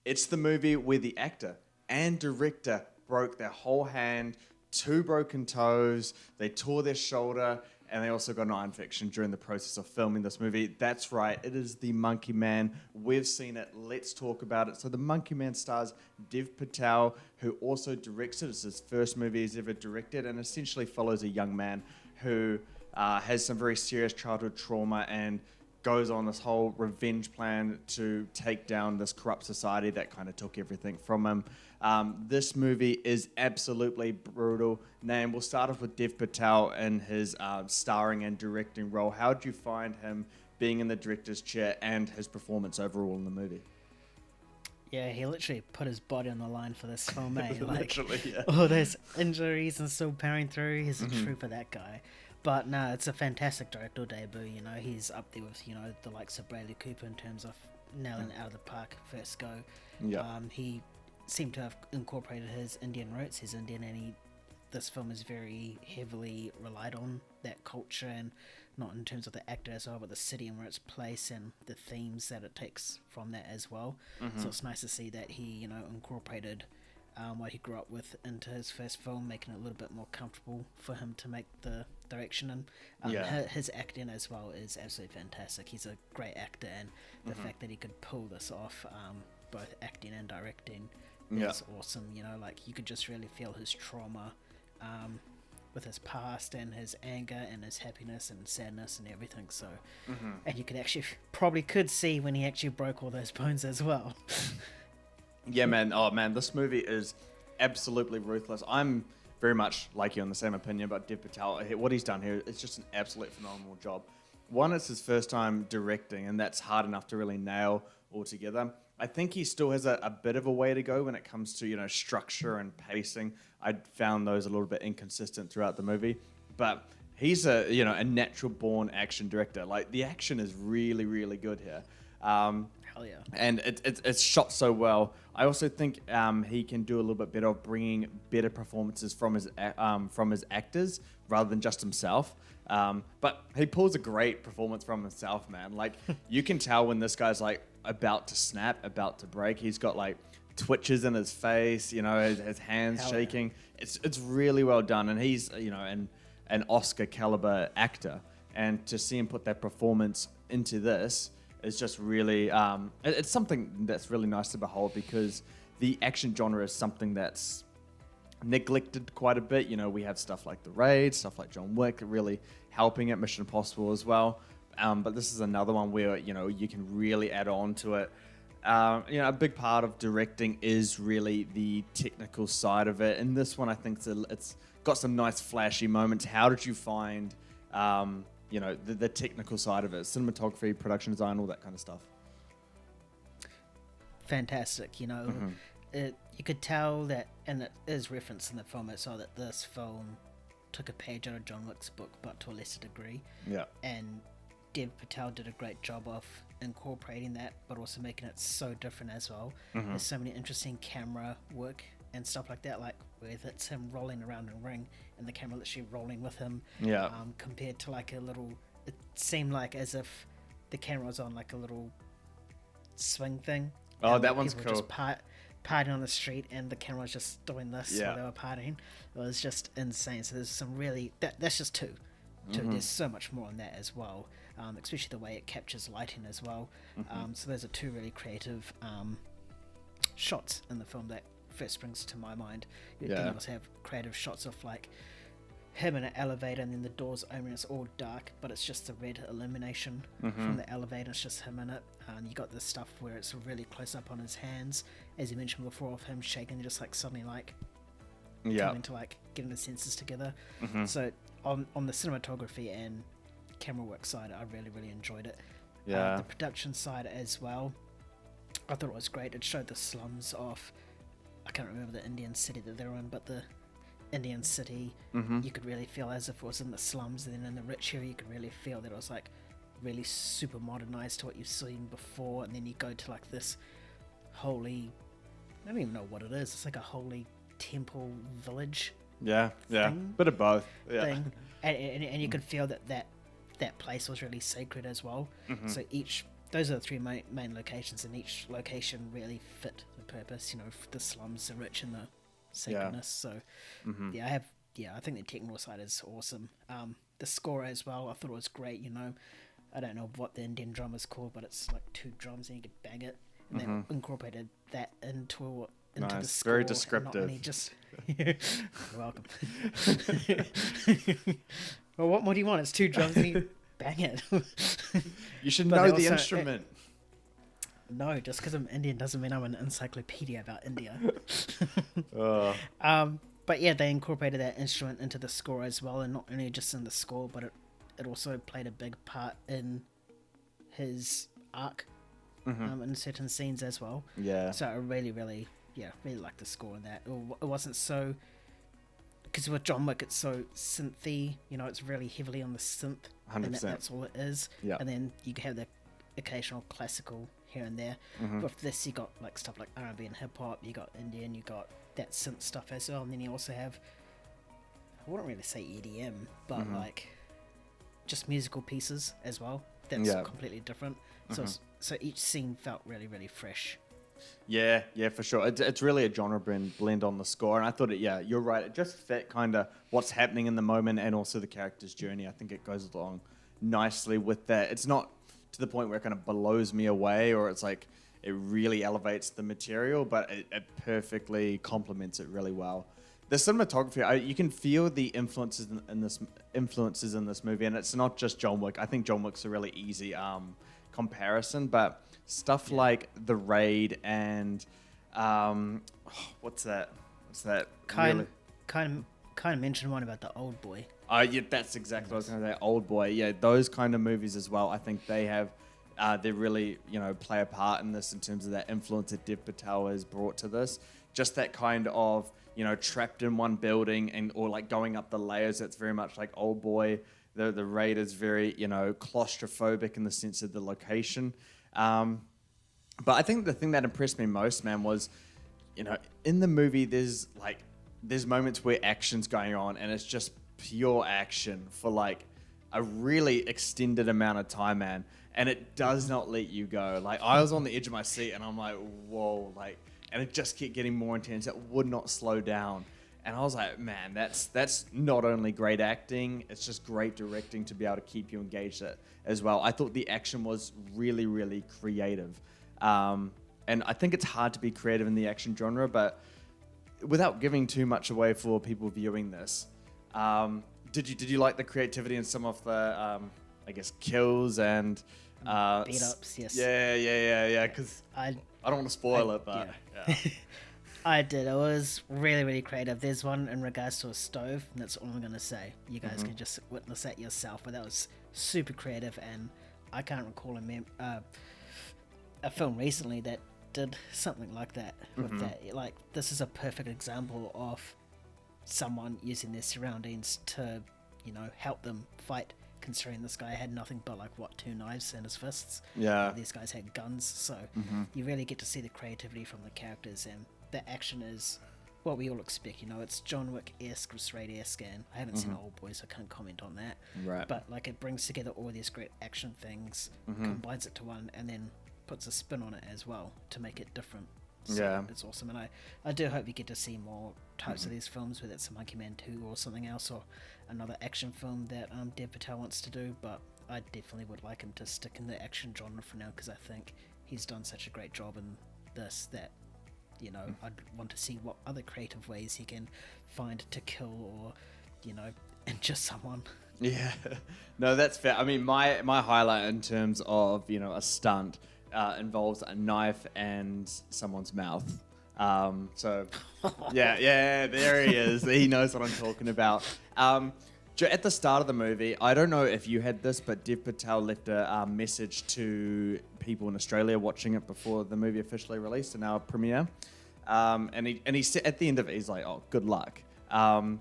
It's the movie where the actor and director broke their whole hand, 2 broken toes, they tore their shoulder, and they also got an eye infection during the process of filming this movie. That's right, it is The Monkey Man. We've seen it, let's talk about it. So The Monkey Man stars Dev Patel, who also directs it. It's his first movie he's ever directed, and essentially follows a young man who has some very serious childhood trauma and goes on this whole revenge plan to take down this corrupt society that kind of took everything from him. This movie is absolutely brutal. Nam, we'll start off with Dev Patel in his starring and directing role. How did you find him being in the director's chair and his performance overall in the movie? Yeah, he literally put his body on the line for this film, eh? Literally, yeah. All those injuries and still powering through. He's a trooper, that guy. But no, it's a fantastic directorial debut. You know, he's up there with, the likes of Bradley Cooper in terms of nailing it out of the park first go. Yeah. He seemed to have incorporated his Indian roots. He's Indian, and this film is very heavily relied on that culture, and not in terms of the actor as well, but the city and where it's placed and the themes that it takes from that as well. So it's nice to see that he, incorporated what he grew up with into his first film, making it a little bit more comfortable for him to make the direction. And his acting as well is absolutely fantastic. He's a great actor, and the fact that he could pull this off, both acting and directing, is awesome. You could just really feel his trauma with his past and his anger and his happiness and sadness and everything. So, and you could probably see when he actually broke all those bones as well. Yeah, man. Oh, man, this movie is absolutely ruthless. I'm very much like you on the same opinion about Dev Patel. What he's done here is just an absolute phenomenal job. One, it's his first time directing, and that's hard enough to really nail altogether. I think he still has a bit of a way to go when it comes to, structure and pacing. I found those a little bit inconsistent throughout the movie. But he's a natural-born action director. Like, the action is really, really good here. Hell yeah. And it's shot so well. I also think he can do a little bit better of bringing better performances from his actors rather than just himself. But he pulls a great performance from himself, man. Like, you can tell when this guy's like about to snap, about to break. He's got like twitches in his face, his hands Hell shaking. Yeah. It's really well done, and he's an Oscar caliber actor. And to see him put that performance into this is just really it's something that's really nice to behold, because the action genre is something that's neglected quite a bit. We have stuff like The Raid, stuff like John Wick, really helping it, Mission Impossible as well. But this is another one where you can really add on to it. A big part of directing is really the technical side of it, and this one I think it's got some nice flashy moments. How did you find the technical side of it, cinematography, production design, all that kind of stuff? Fantastic. You could tell that, and it is referenced in the film as well, that this film took a page out of John Wick's book, but to a lesser degree. Yeah. And Dev Patel did a great job of incorporating that, but also making it so different as well. There's so many interesting camera work and stuff like that, like whether it's him rolling around in a ring and the camera literally rolling with him, compared to like it seemed like as if the camera was on like a little swing thing. Oh, that one's cool. Just partying on the street, and the camera was just doing this while they were partying. It was just insane. So there's some really that's just two. There's so much more on that as well, especially the way it captures lighting as well. So those are two really creative shots in the film that first springs to my mind. You can also have creative shots of like him in an elevator, and then the doors open, it's all dark, but it's just the red illumination from the elevator. It's just him in it. You got this stuff where it's really close up on his hands, as you mentioned before, of him shaking, just like suddenly like coming to like getting the senses together. So on the cinematography and camera work side, I really, really enjoyed it. The production side as well, I thought it was great. It showed the slums of, I can't remember the Indian city that they're in, but the Indian city, you could really feel as if it was in the slums, and then in the rich area you could really feel that it was like really super modernized to what you've seen before. And then you go to like this holy, I don't even know what it is, it's like a holy temple village thing, bit of both and you could feel that place was really sacred as well. So each those are the three main locations, and each location really fit the purpose. You know, the slums, the rich, and the sacredness. So, I think the technical side is awesome. The score as well, I thought it was great. You know, I don't know what the Indian drum is called, but it's like 2 drums and you can bang it, and they incorporated that into the score. Very descriptive. Not only just you're welcome. Well, what more do you want? It's 2 drums and you bang it. You should know the instrument. No, just because I'm Indian doesn't mean I'm an encyclopedia about India. But yeah, they incorporated that instrument into the score as well, and not only just in the score, but it also played a big part in his arc in certain scenes as well. Yeah. So I really like the score in that. It wasn't so... Because with John Wick, it's so synthy, you know, it's really heavily on the synth. 100%. And that's all it is. Yeah. And then you have the occasional classical here and there. With this, you got like stuff like R&B and hip-hop, you got Indian, you got that synth stuff as well, and then you also have, I wouldn't really say EDM, but like just musical pieces as well. That's completely different. So each scene felt really, really fresh. Yeah, for sure. It's really a genre blend on the score, and I thought you're right. It just fit kind of what's happening in the moment and also the character's journey. I think it goes along nicely with that. It's not to the point where it kind of blows me away, or it's like it really elevates the material, but it perfectly complements it really well. The cinematography, you can feel the influences in this movie, and it's not just John Wick. I think John Wick's a really easy comparison, but stuff like The Raid and what's that? Kind of mentioned one about the Old Boy. Yeah, that's exactly what I was going to say. Old Boy, yeah, those kind of movies as well. I think they have, they really, play a part in this in terms of that influence that Dev Patel has brought to this. Just that kind of, trapped in one building or like going up the layers. That's very much like Old Boy. The Raid is very, claustrophobic in the sense of the location. But I think the thing that impressed me most, man, was, in the movie, there's moments where action's going on and it's just pure action for like a really extended amount of time, man. And it does not let you go. Like, I was on the edge of my seat and I'm like, whoa, and it just kept getting more intense. It would not slow down. And I was like, man, that's not only great acting, it's just great directing to be able to keep you engaged as well. I thought the action was really, really creative. And I think it's hard to be creative in the action genre, but without giving too much away for people viewing this, did you like the creativity in some of the, kills and... beat-ups, yes. Yeah, because I don't want to spoil it, but... Yeah. I did. It was really, really creative. There's one in regards to a stove, and that's all I'm going to say. You guys can just witness that yourself, but that was super creative, and I can't recall a film recently that did something like that with that. Like, this is a perfect example of someone using their surroundings to, help them fight, considering this guy had nothing but 2 knives in his fists. Yeah. These guys had guns, so you really get to see the creativity from the characters, and the action is what we all expect. It's John Wick-esque, crusade-esque, and I haven't seen Old Boy, so I can't comment on that. Right. But it brings together all these great action things, combines it to one, and then puts a spin on it as well to make it different. So it's awesome, and I do hope you get to see more types of these films, whether it's a Monkey Man 2 or something else, or another action film that Dev Patel wants to do. But I definitely would like him to stick in the action genre for now, because I think he's done such a great job in this that I'd want to see what other creative ways he can find to kill or injure someone. Yeah, no, that's fair. I mean, my highlight in terms of a stunt involves a knife and someone's mouth. So yeah, there he is. He knows what I'm talking about. At the start of the movie, I don't know if you had this, but Dev Patel left a message to people in Australia watching it before the movie officially released in our premiere. And he said at the end of it, he's like, "Oh, good luck." Then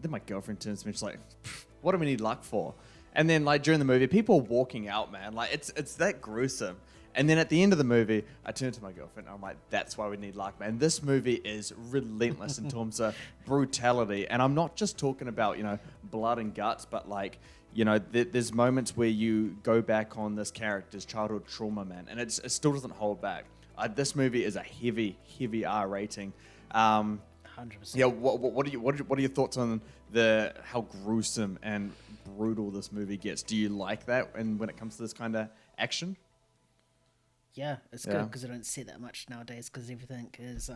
my girlfriend turns to me, she's like, "What do we need luck for?" And then during the movie, people are walking out, man. It's that gruesome. And then at the end of the movie, I turn to my girlfriend and I'm like, that's why we need luck, man. This movie is relentless in terms of brutality. And I'm not just talking about, blood and guts, but You know, there's moments where you go back on this character's childhood trauma, man, and it still doesn't hold back. This movie is a heavy R rating. 100%. Yeah, what are your thoughts on how gruesome and brutal this movie gets? Do you like that? And when it comes to this kind of action, yeah, it's good because I don't see that much nowadays because everything is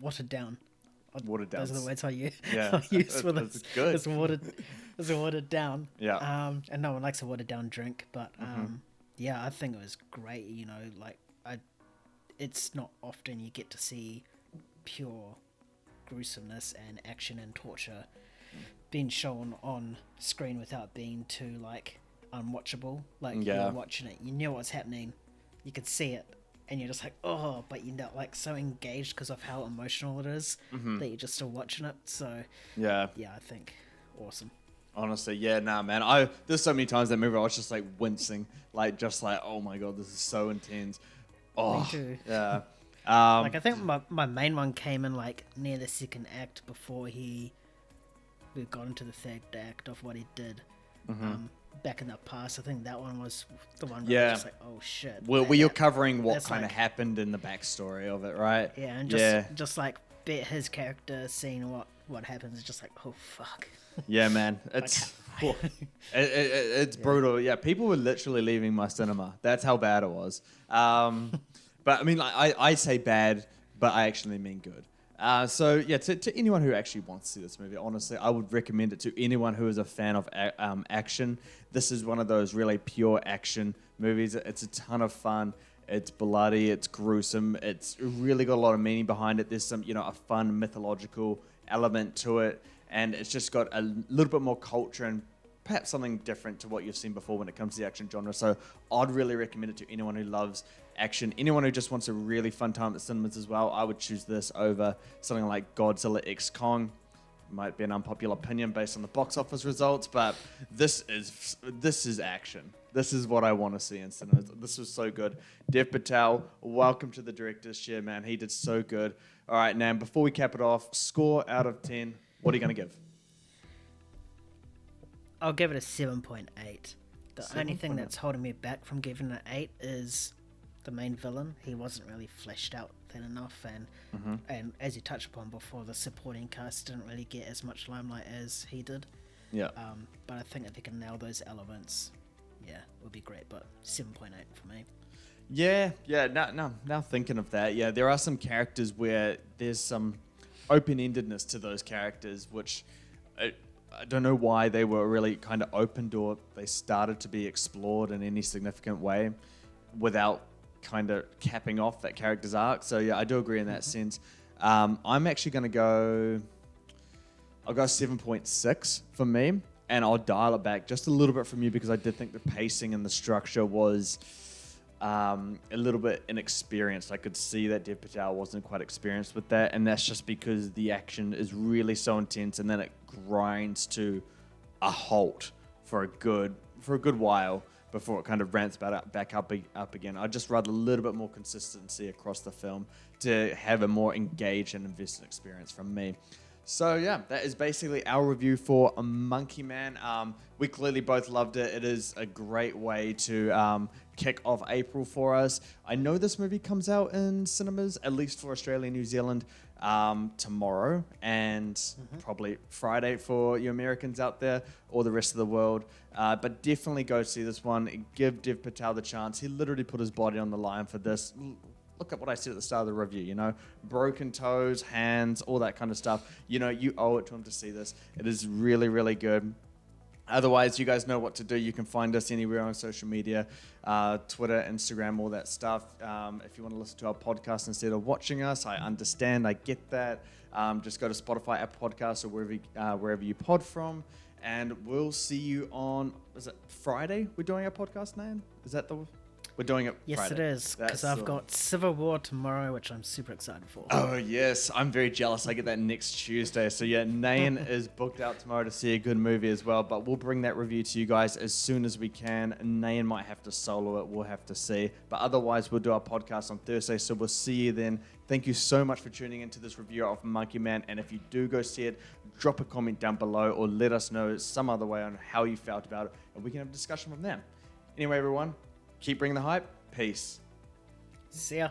watered down. Watered down. Those are the words I use. Yeah, I use for this. It's good. It's watered down. Yeah. And no one likes a watered down drink, but yeah, I think it was great. You know, like it's not often you get to see pure gruesomeness and action and torture being shown on screen without being too like unwatchable. Like you're watching it, you know what's happening, you could see it, and you're just like, oh, but you're not like so engaged because of how emotional it is that you're just still watching it. So yeah, I think awesome. Honestly, yeah, nah, man. There's so many times that movie I was just like wincing, like just like, oh my god, this is so intense. Oh, Me too. Yeah. Like I think my main one came in like near the second act before we got into the third act of what he did. Back in the past, I think that one was the one where I was just like, oh shit. Well, you're covering what kind of happened in the backstory of it, right? Yeah, and just like his character seeing what happens is just like, oh fuck. Yeah, man, it's brutal. Yeah, people were literally leaving my cinema. That's how bad it was. But I mean, like, I say bad, but I actually mean good. So yeah, to anyone who actually wants to see this movie, honestly, I would recommend it to anyone who is a fan of action. This is one of those really pure action movies. It's a ton of fun. It's bloody. It's gruesome. It's really got a lot of meaning behind it. There's some, a fun mythological element to it, and it's just got a little bit more culture and perhaps something different to what you've seen before when it comes to the action genre. So I'd really recommend it to anyone who loves action. Anyone who just wants a really fun time at the cinemas as well, I would choose this over something like Godzilla x Kong. Might be an unpopular opinion based on the box office results, but this is action. This is what I want to see in cinemas. This was so good. Dev Patel, welcome to the director's chair, man. He did so good. All right, Nam, before we cap it off, score out of 10. What are you going to give? I'll give it a 7.8. The only thing that's holding me back from giving it an 8 is the main villain. He wasn't really fleshed out then enough, and as you touched upon before, the supporting cast didn't really get as much limelight as he did. Yeah. But I think if they can nail those elements, it would be great. But 7.8 for me. Yeah. Now thinking of that, there are some characters where there's some open-endedness to those characters, which I don't know why they were really kind of opened or they started to be explored in any significant way without kind of capping off that character's arc. So yeah, I do agree in that sense. I'm actually going to go 7.6 for me, and I'll dial it back just a little bit from you because I did think the pacing and the structure was a little bit inexperienced. I could see that Dev Patel wasn't quite experienced with that, and that's just because the action is really so intense, and then it grinds to a halt for a good while before it kind of ramps back up again. I'd just rather a little bit more consistency across the film to have a more engaged and invested experience from me. So yeah, that is basically our review for Monkey Man. We clearly both loved it. It is a great way to kick off April for us. I know this movie comes out in cinemas, at least for Australia and New Zealand, tomorrow, and probably Friday for you Americans out there or the rest of the world. But definitely go see this one. Give Dev Patel the chance. He literally put his body on the line for this. Look at what I said at the start of the review, broken toes, hands, all that kind of stuff. You owe it to him to see this. It is really, really good. Otherwise, you guys know what to do. You can find us anywhere on social media, Twitter, Instagram, all that stuff. If you want to listen to our podcast instead of watching us, I understand. I get that. Just go to Spotify, Apple Podcasts, or wherever you pod from. And we'll see you on, is it Friday we're doing our podcast, Nan? Is that the... We're doing it Yes, Friday. it is, because I've got Civil War tomorrow, which I'm super excited for. Oh, yes. I'm very jealous. I get that next Tuesday. So, yeah, Nain is booked out tomorrow to see a good movie as well. But we'll bring that review to you guys as soon as we can. Nain might have to solo it. We'll have to see. But otherwise, we'll do our podcast on Thursday. So, we'll see you then. Thank you so much for tuning into this review of Monkey Man. And if you do go see it, drop a comment down below or let us know some other way on how you felt about it. And we can have a discussion from them. Anyway, everyone, keep bringing the hype. Peace. See ya.